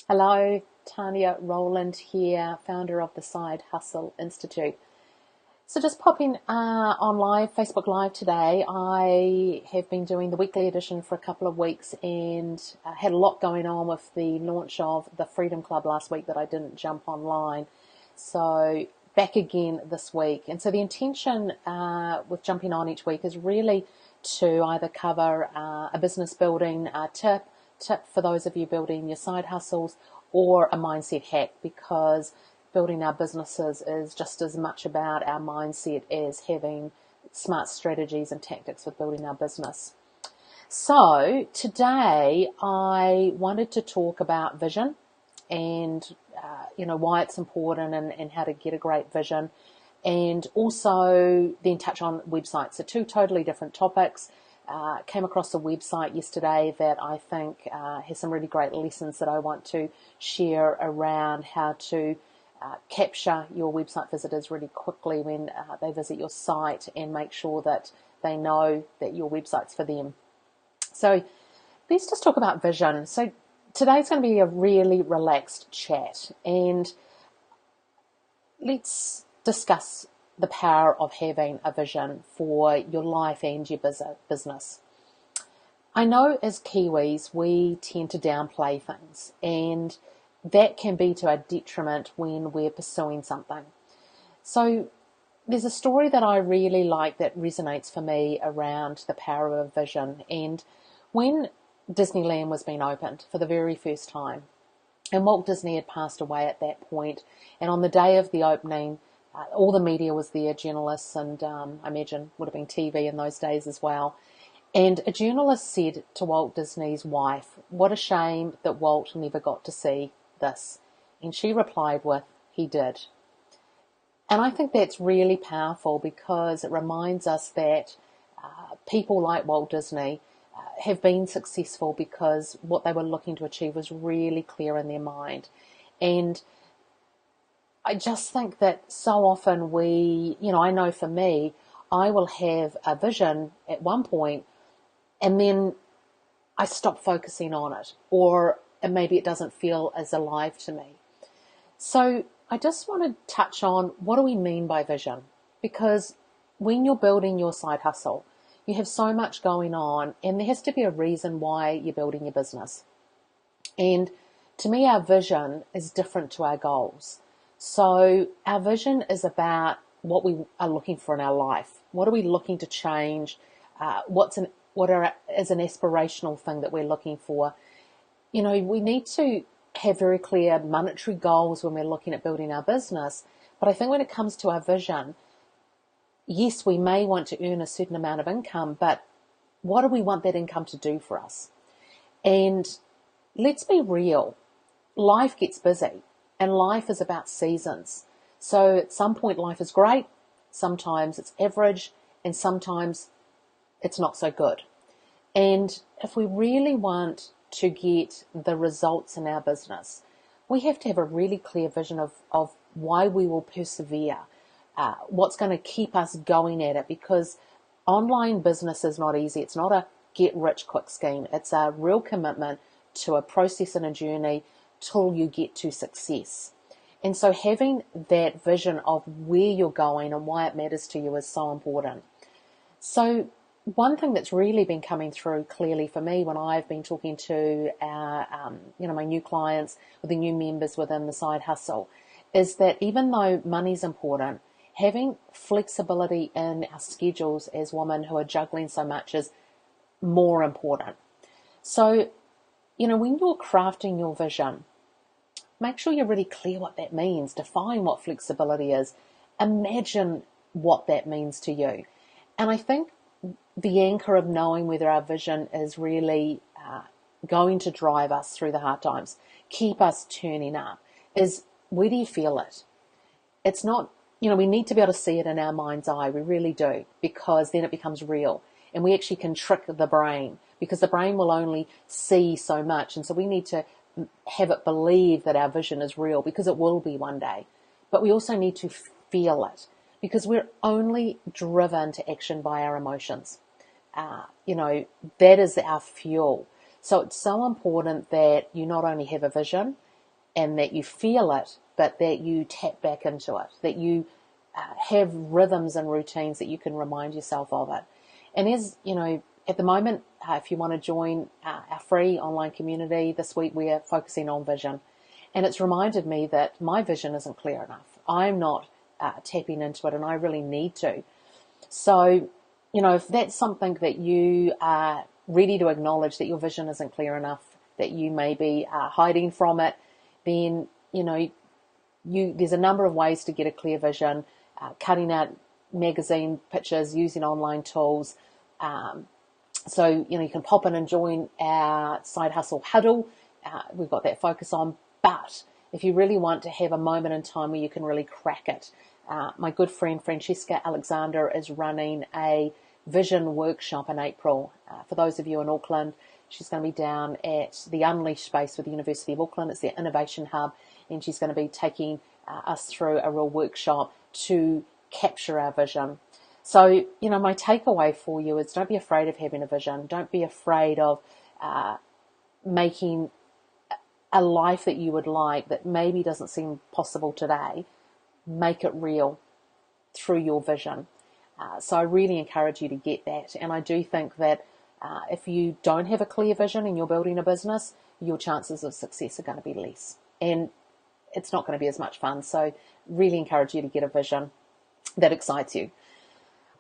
Hello, Tanya Rowland here, founder of the Side Hustle Institute. So just popping on Facebook Live today. I have been doing the weekly edition for a couple of weeks and had a lot going on with the launch of the Freedom Club last week that I didn't jump online. So back again this week. And so the intention with jumping on each week is really to either cover a business building tip for those of you building your side hustles, or a mindset hack, because building our businesses is just as much about our mindset as having smart strategies and tactics with building our business. So today I wanted to talk about vision and why it's important and how to get a great vision, and also then touch on websites. So two totally different topics. Came across a website yesterday that I think has some really great lessons that I want to share around how to capture your website visitors really quickly when they visit your site, and make sure that they know that your website's for them. So let's just talk about vision. So today's going to be a really relaxed chat, and let's discuss the power of having a vision for your life and your business. I know as Kiwis, we tend to downplay things, and that can be to our detriment when we're pursuing something. So there's a story that I really like that resonates for me around the power of a vision. And when Disneyland was being opened for the very first time, and Walt Disney had passed away at that point, and on the day of the opening, all the media was there, journalists, and I imagine would have been TV in those days as well. And a journalist said to Walt Disney's wife, "What a shame that Walt never got to see this." And she replied with, "He did." And I think that's really powerful, because it reminds us that people like Walt Disney have been successful because what they were looking to achieve was really clear in their mind. And I just think that so often I know for me, I will have a vision at one point and then I stop focusing on it, or maybe it doesn't feel as alive to me. So I just want to touch on, what do we mean by vision? Because when you're building your side hustle, you have so much going on, and there has to be a reason why you're building your business. And to me, our vision is different to our goals. So our vision is about what we are looking for in our life. What are we looking to change? Is an aspirational thing that we're looking for? We need to have very clear monetary goals when we're looking at building our business. But I think when it comes to our vision, yes, we may want to earn a certain amount of income, but what do we want that income to do for us? And let's be real. Life gets busy, and life is about seasons. So at some point life is great, sometimes it's average, and sometimes it's not so good. And if we really want to get the results in our business, we have to have a really clear vision of why we will persevere, what's going to keep us going at it, because online business is not easy. It's not a get-rich-quick scheme. It's a real commitment to a process and a journey till you get to success. And so having that vision of where you're going and why it matters to you is so important. So one thing that's really been coming through clearly for me when I've been talking to our, my new clients, or the new members within the side hustle, is that even though money's important, having flexibility in our schedules as women who are juggling so much is more important. So, when you're crafting your vision, make sure you're really clear what that means. Define what flexibility is. Imagine what that means to you. And I think the anchor of knowing whether our vision is really going to drive us through the hard times, keep us turning up, is, where do you feel it? It's not, we need to be able to see it in our mind's eye. We really do, because then it becomes real. And we actually can trick the brain, because the brain will only see so much. And so we need to have it believe that our vision is real, because it will be one day. But we also need to feel it, because we're only driven to action by our emotions. That is our fuel. So it's so important that you not only have a vision, and that you feel it, but that you tap back into it, that you have rhythms and routines that you can remind yourself of it. And as you know, at the moment, if you want to join our free online community, this week we are focusing on vision. And it's reminded me that my vision isn't clear enough. I'm not tapping into it, and I really need to. So, you know, if that's something that you are ready to acknowledge, that your vision isn't clear enough, that you may be hiding from it, then, you know, there's a number of ways to get a clear vision, cutting out magazine pictures, using online tools. So, you know, you can pop in and join our Side Hustle Huddle. We've got that focus on. But if you really want to have a moment in time where you can really crack it, my good friend Francesca Alexander is running a vision workshop in April. For those of you in Auckland, she's going to be down at the Unleash space with the University of Auckland. It's their innovation hub, and she's going to be taking us through a real workshop to capture our vision. So, you know, my takeaway for you is don't be afraid of having a vision. Don't be afraid of making a life that you would like that maybe doesn't seem possible today. Make it real through your vision. So I really encourage you to get that. And I do think that if you don't have a clear vision and you're building a business, your chances of success are going to be less. And it's not going to be as much fun. So really encourage you to get a vision that excites you.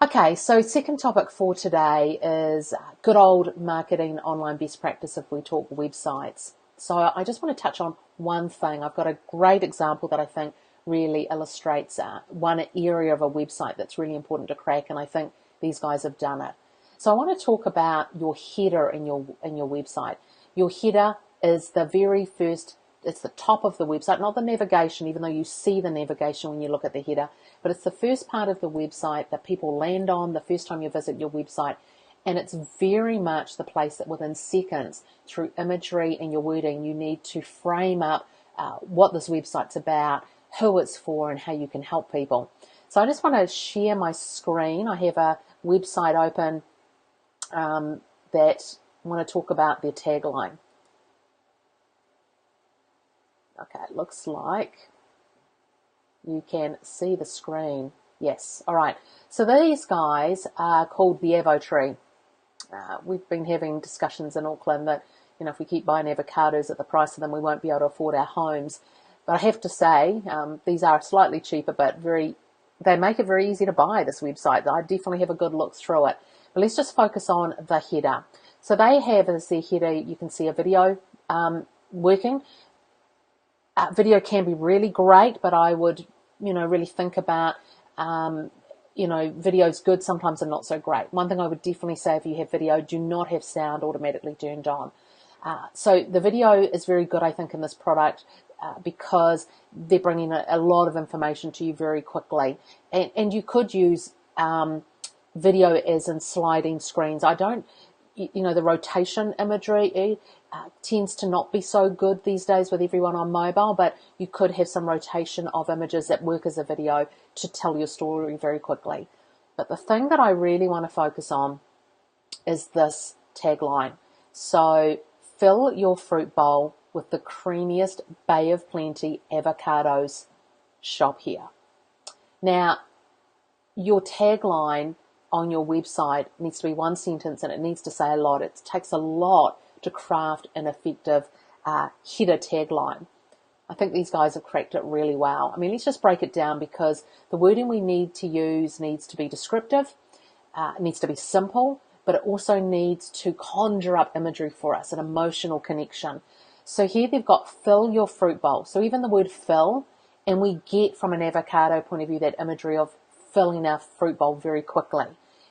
Okay, so second topic for today is good old marketing online best practice if we talk websites. So I just want to touch on one thing. I've got a great example that I think really illustrates one area of a website that's really important to crack, and I think these guys have done it. So I want to talk about your header in your website. Your header is the very first, it's the top of the website, not the navigation, even though you see the navigation when you look at the header, but it's the first part of the website that people land on the first time you visit your website. And it's very much the place that within seconds, through imagery and your wording, you need to frame up what this website's about, who it's for, and how you can help people. So I just want to share my screen. I have a website open that I want to talk about their tagline. Okay, it looks like you can see the screen. Yes, all right. So these guys are called the Avo Tree. We've been having discussions in Auckland that, you know, if we keep buying avocados at the price of them, we won't be able to afford our homes. But I have to say, these are slightly cheaper, but they make it very easy to buy, this website. I definitely have a good look through it. But let's just focus on the header. So they have as their header, you can see a video working. Video can be really great, but I would, you know, really think about you know, video's good, sometimes they're not so great. One thing I would definitely say, if you have video, do not have sound automatically turned on. So the video is very good, I think, in this product because they're bringing a lot of information to you very quickly. And you could use video as in sliding screens. I don't, you know, the rotation imagery tends to not be so good these days with everyone on mobile, but you could have some rotation of images that work as a video to tell your story very quickly. But the thing that I really want to focus on is this tagline. So, fill your fruit bowl with the creamiest Bay of Plenty avocados. Shop here. Now, your tagline on your website needs to be one sentence, and it needs to say a lot. It takes a lot to craft an effective header tagline. I think these guys have cracked it really well. I mean, let's just break it down, because the wording we need to use needs to be descriptive, it needs to be simple, but it also needs to conjure up imagery for us, an emotional connection. So here they've got fill your fruit bowl. So even the word fill, and we get from an avocado point of view that imagery of filling our fruit bowl very quickly.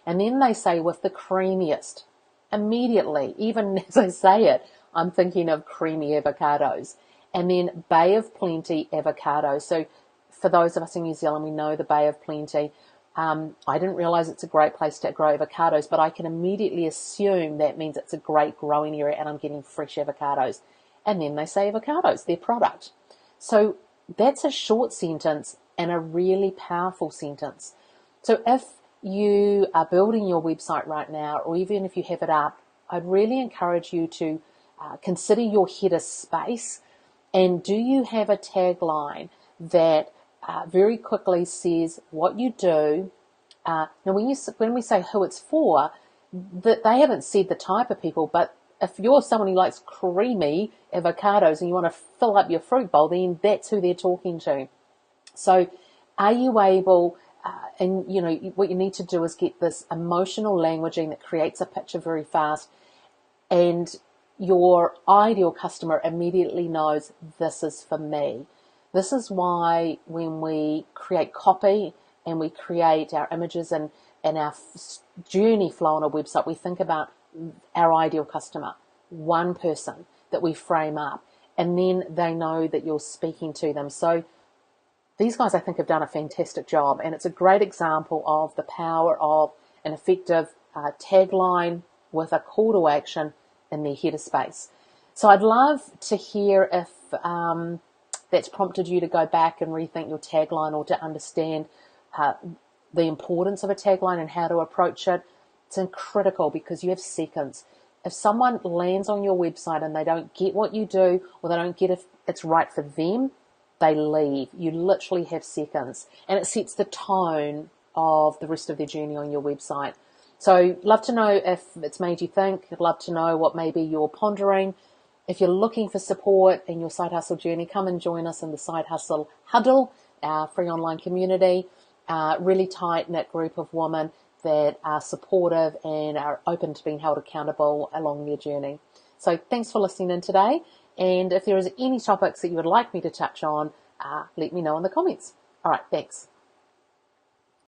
And then they say with the creamiest. Immediately, even as I say it, I'm thinking of creamy avocados. And then Bay of Plenty avocados. So for those of us in New Zealand, we know the Bay of Plenty. I didn't realize it's a great place to grow avocados, but I can immediately assume that means it's a great growing area and I'm getting fresh avocados. And then they say avocados, their product. So that's a short sentence and a really powerful sentence. So if you are building your website right now, or even if you have it up, I'd really encourage you to consider your header space And do you have a tagline that very quickly says what you do? Now, when we say who it's for, they haven't said the type of people, but if you're someone who likes creamy avocados and you want to fill up your fruit bowl, then that's who they're talking to. So are you able, and what you need to do is get this emotional languaging that creates a picture very fast, and your ideal customer immediately knows this is for me. This is why when we create copy and we create our images and our journey flow on a website, we think about our ideal customer, one person that we frame up, and then they know that you're speaking to them. So these guys, I think, have done a fantastic job, and it's a great example of the power of an effective tagline with a call to action in their header space. So I'd love to hear if that's prompted you to go back and rethink your tagline, or to understand the importance of a tagline and how to approach it. It's critical because you have seconds. If someone lands on your website and they don't get what you do, or they don't get if it's right for them, they leave. You literally have seconds, and it sets the tone of the rest of their journey on your website. So love to know if it's made you think. I'd love to know what maybe you're pondering. If you're looking for support in your side hustle journey, come and join us in the Side Hustle Huddle, our free online community, really tight-knit group of women that are supportive and are open to being held accountable along their journey. So thanks for listening in today. And if there is any topics that you would like me to touch on, let me know in the comments. All right, thanks.